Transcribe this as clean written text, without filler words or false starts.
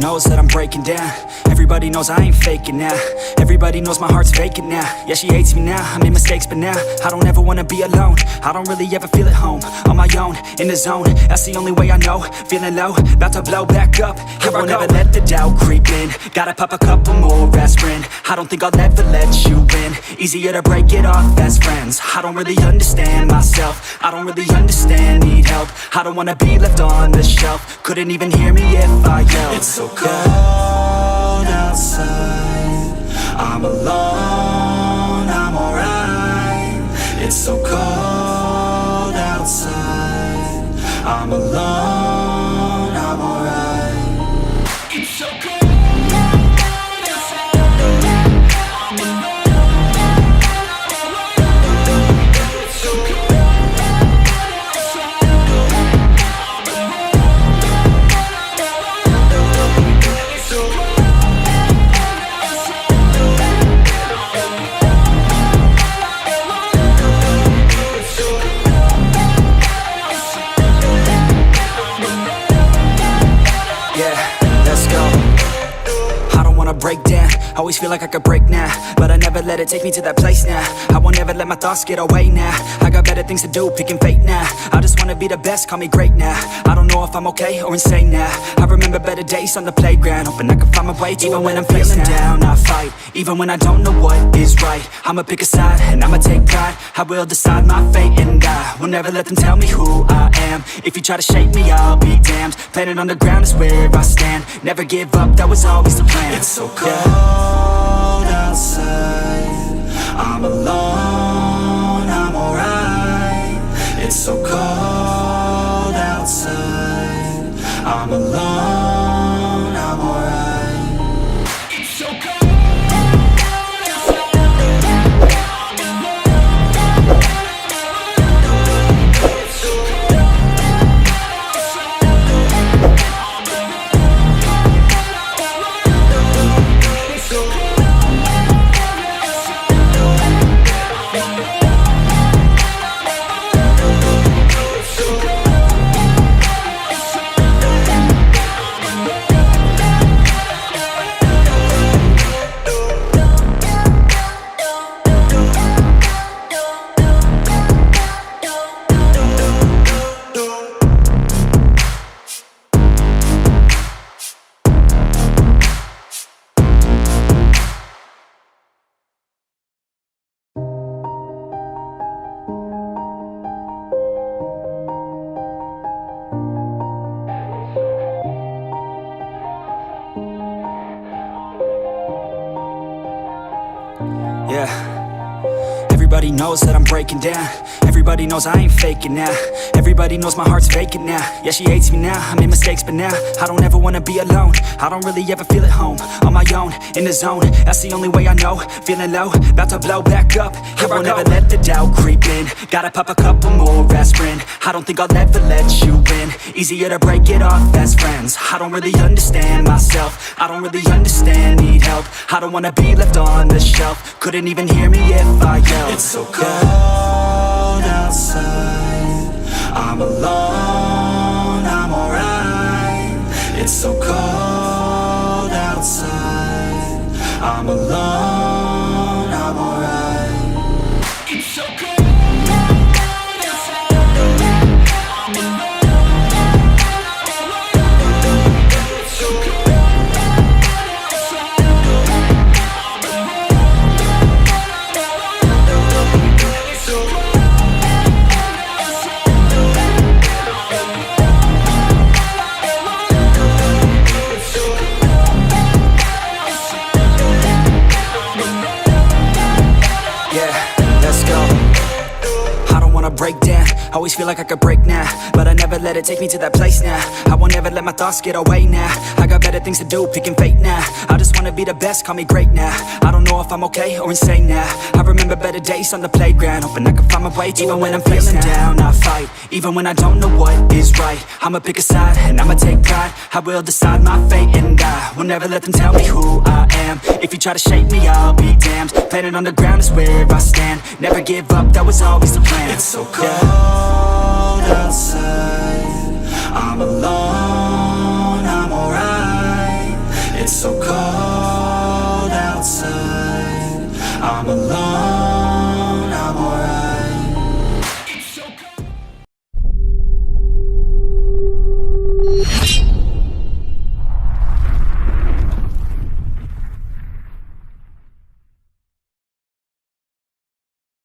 knows that I'm breaking down. Everybody knows I ain't faking now. Everybody knows my heart's vacant now. Yeah, she hates me now, I made mistakes but now I don't ever wanna be alone. I don't really ever feel at home. On my own, in the zone, that's the only way I know. Feeling low, about to blow back up. I won't ever let the doubt creep in. Gotta pop a couple more aspirin. I don't think I'll ever let you in. Easier to break it off best friends. I don't really understand myself. I don't really understand, need help. I don't wanna be left on the shelf. Couldn't even hear me if I yelled. It's so cold outside, I'm alone, I'm alright. It's so cold outside, I'm alone, I'm alright. It's so cold. Break down, always feel like I could break now, but I never let it take me to that place now. I won't ever let my thoughts get away now. I got better things to do, picking fate now. I just wanna be the best, call me great now. I don't know if I'm okay or insane now. I remember better days on the playground, hoping I can find my way. Even when I'm feeling down, I fight. Even when I don't know what is right, I'ma pick a side and I'ma take pride. I will decide my fate and I will never let them tell me who I am. If you try to shake me, I'll be damned. Planet on the ground is where I stand. Never give up, that was always the plan. It's so cold outside, I'm alone, I'm alright. It's so cold outside, I'm alone, I'm alright. It's so cold. Everybody knows that I'm breaking down. Everybody knows I ain't faking now. Everybody knows my heart's vacant now. Yeah, she hates me now, I made mistakes but now I don't ever wanna be alone. I don't really ever feel at home. On my own, in the zone, that's the only way I know. Feeling low, about to blow back up. I won't ever let the doubt creep in. Gotta pop a couple more aspirin. I don't think I'll ever let you in. Easier to break it off best friends. I don't really understand myself. I don't really understand, need help. I don't wanna be left on the shelf. Couldn't even hear me if I yelled. It's so cold outside, I'm alone, I'm alright. It's so cold outside, I'm alone, I'm alright. It's so cold. Break down, always feel like I could break now, but I never let it take me to that place now. I won't ever let my thoughts get away now. I got better things to do, picking fate now. I just wanna be the best, call me great now. I don't know if I'm okay or insane now. I remember better days on the playground, hoping I can find my way. Even when I'm feeling down, I fight. Even when I don't know what is right, I'ma pick a side and I'ma take pride. I will decide my fate and I will never let them tell me who I am. If you try to shake me, I'll be damned. Planet on the ground is where I stand. Never give up, that was always the plan. It's so cold outside, I'm alone, I'm alright. I'm alone.